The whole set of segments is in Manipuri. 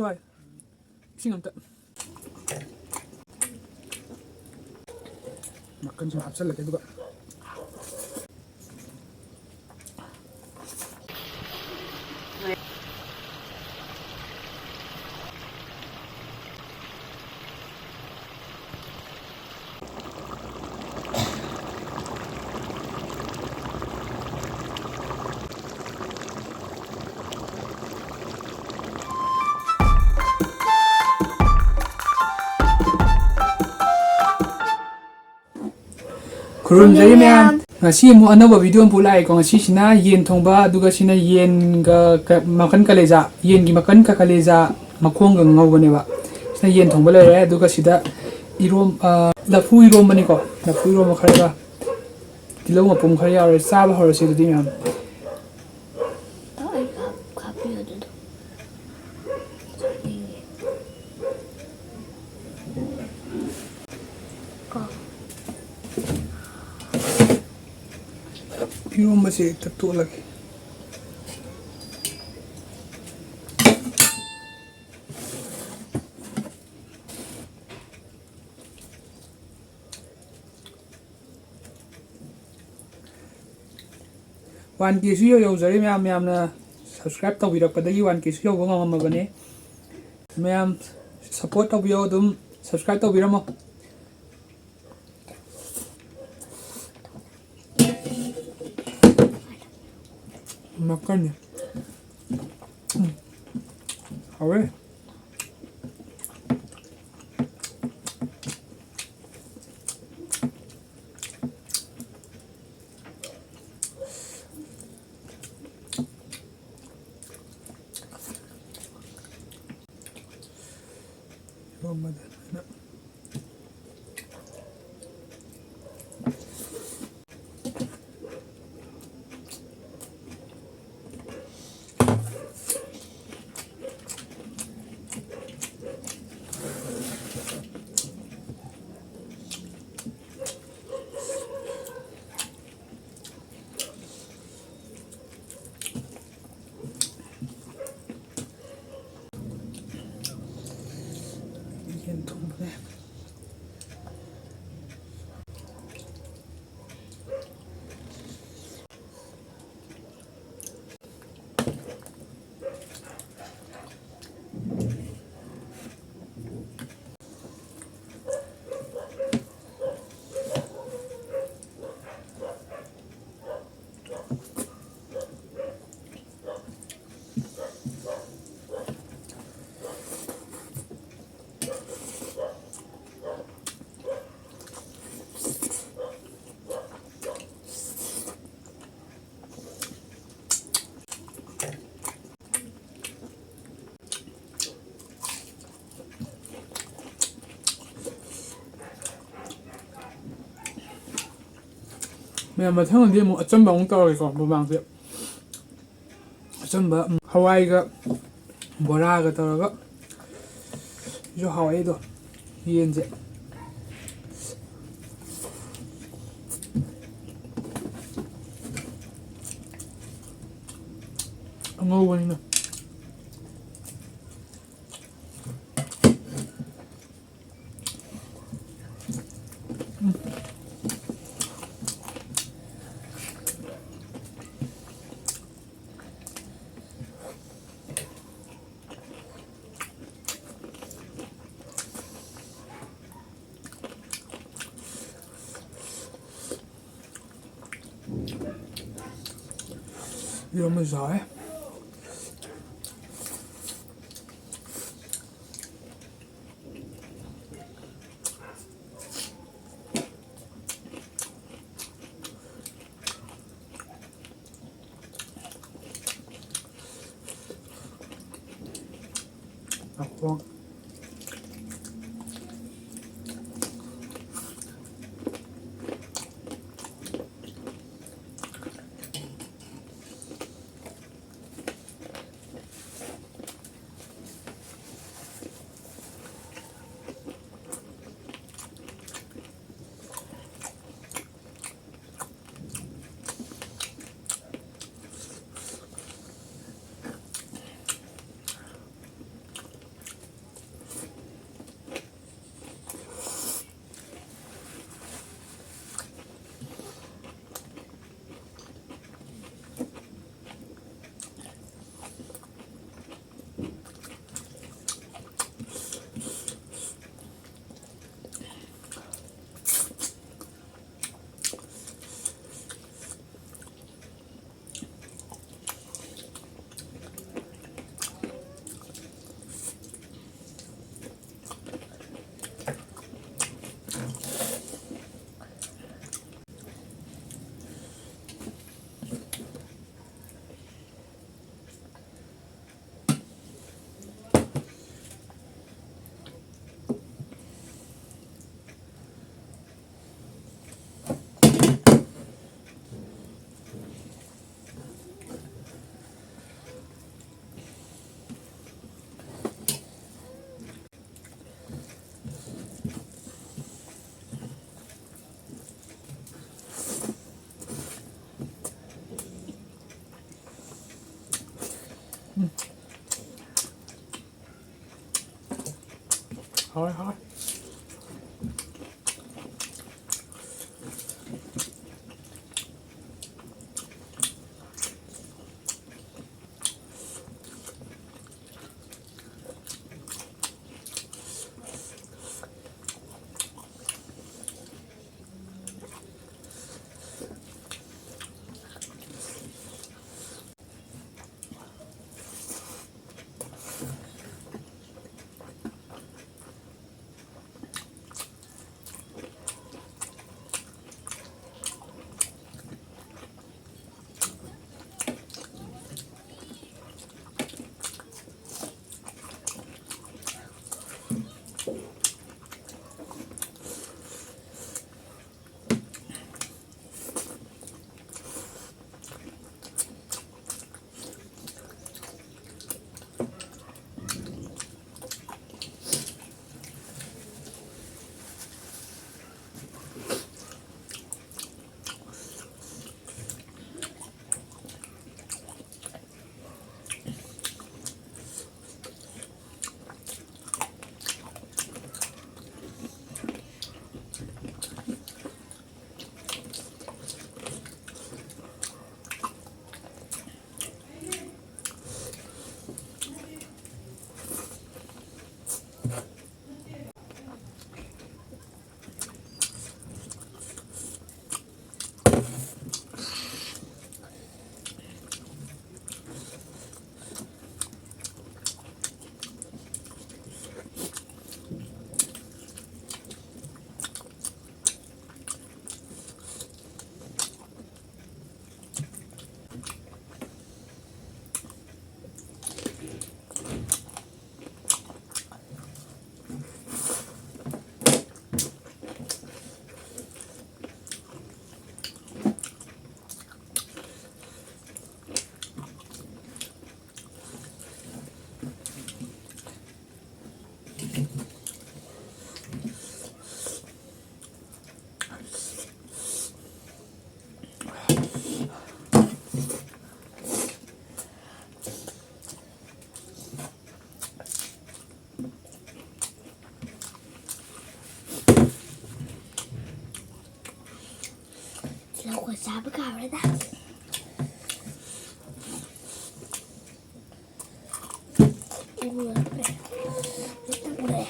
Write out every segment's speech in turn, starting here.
toy sing am ta makan sih hapsal lagi juga ꯈꯨꯔꯨꯝꯖꯔꯤ ꯃꯌꯥꯝ ꯉꯁꯤ ꯑꯃꯨꯛ ꯑꯅꯧꯕ ꯚꯤꯗꯤꯑꯣ ꯑꯃ ꯂꯥꯛꯑꯦꯀꯣ ꯉꯁꯤꯁꯤꯅ ꯌꯦꯟ ꯊꯣꯡꯕ ꯑꯗꯨꯒ ꯁꯤꯅ ꯌꯦꯟꯒ ꯃꯈꯟ ꯀꯂꯦꯖꯥ ꯌꯦꯟꯒꯤ ꯃꯈꯟ ꯀꯂꯦꯖꯥ ꯃꯈꯣꯡꯒ ꯉꯧꯕꯅꯦꯕ ꯁꯤꯅ ꯌꯦꯟ ꯊꯣꯡꯕ ꯂꯩꯔꯦ ꯑꯗꯨꯒ ꯁꯤꯗ ꯂꯐꯨ ꯏꯔꯣꯝꯕꯅꯤꯀꯣ ꯂꯐꯨ ꯏꯔꯣꯝꯕ ꯈꯔꯒ ꯇꯤꯜꯍꯧ ꯃꯄꯨꯝ ꯈꯔ ꯌꯥꯎꯔꯦ ꯆꯥꯕ ꯍꯧꯔꯁꯤ ꯑꯗꯨꯗꯤ ꯃꯌꯥꯝ 이런맛이 딱 또올라게 완기수 여우저리 ꯃꯌꯥꯝꯅ subscribe ꯇꯧꯕꯤꯔꯛꯄꯗꯒꯤ 1Kꯁꯨ ꯌꯧꯕ ꯉꯝꯃꯕꯅꯦ ꯃꯌꯥꯝ support ꯇꯧꯕꯤꯌꯣ ꯑꯗꯨꯝ subscribe ꯇꯧꯕꯤꯔꯝꯃꯣ 막걸리 왜? 엄마들 이게 통보네 ꯃꯊꯪꯗꯤ ꯑꯃꯨꯛ ꯑꯆꯝꯕ ꯑꯃꯨꯛ ꯇꯧꯔꯒꯦꯀꯣ ꯃꯃꯥꯡꯁꯦ ꯑꯆꯝꯕ ꯍꯋꯥꯏꯒ ꯕꯣꯔꯥꯒ ꯇꯧꯔꯒ ꯁꯤꯁꯨ ꯍꯥꯎꯋꯦꯗꯣ ꯌꯦꯟꯁꯦ ꯑꯉꯧꯕꯅꯤꯅ 이러면 잘해. 아빠. 好。 เราขวดสามไปก่อนเลยนะเบื่อเลยไม่ต้องเลย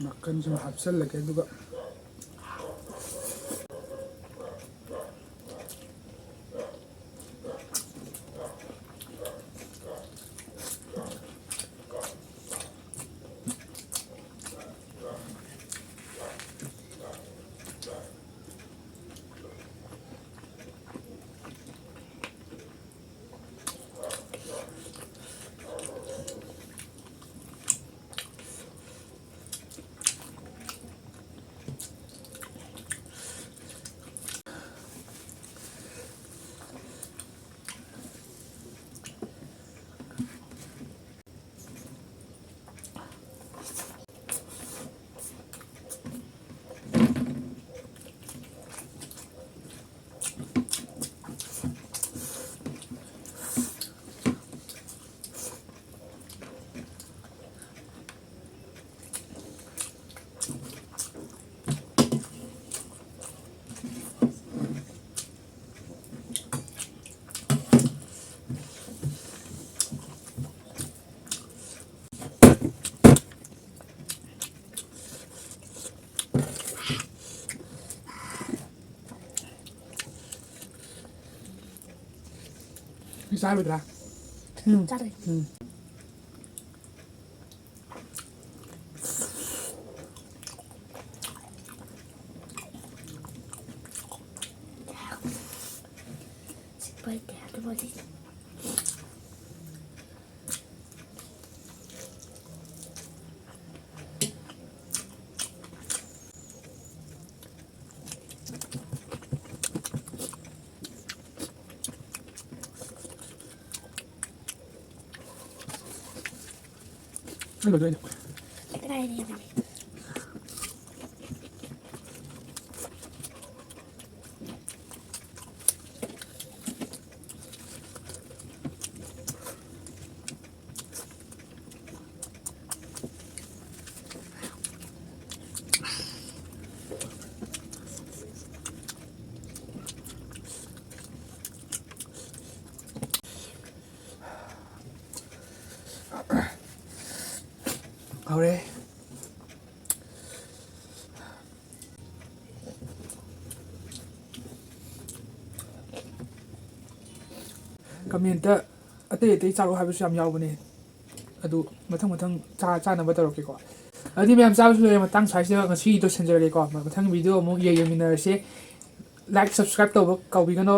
Makan sama hapsal lagi juga. Bisa betul lah. Cari. Sebaiknya ada body. ไม่หลุดด้วย ก็ได้นี่มัน เอาเลยꯀꯃꯦꯟꯇ ꯑꯇꯩ ꯑꯇꯩ ꯆꯥꯔꯣ ꯍꯥꯏꯕꯁꯨ ꯌꯥꯝ ꯌꯥꯎꯕꯅꯦ ꯑꯗꯨ ꯃꯊꯪ ꯆꯥꯅꯕ ꯇꯧꯔꯛꯀꯦꯀꯣ ꯑꯗꯨꯗꯤ ꯃꯌꯥꯝ ꯆꯥꯕꯁꯨ ꯂꯣꯏꯔꯦ ꯃꯇꯥꯡ ꯁ꯭ꯋꯥꯏꯁꯤꯗ ꯉꯁꯤ ꯂꯣꯏꯁꯤꯟꯖꯔꯒꯦꯀꯣ ꯃꯊꯪ ꯚꯤꯗꯤꯑꯣ ꯑꯃꯨꯛ ꯌꯦꯡꯃꯤꯟꯅꯔꯁꯦ ꯂꯥꯏꯛ ꯁꯕꯁꯀ꯭ꯔꯥꯏꯕ ꯇꯧꯕ ꯀꯥꯎꯕꯤꯒꯅꯣ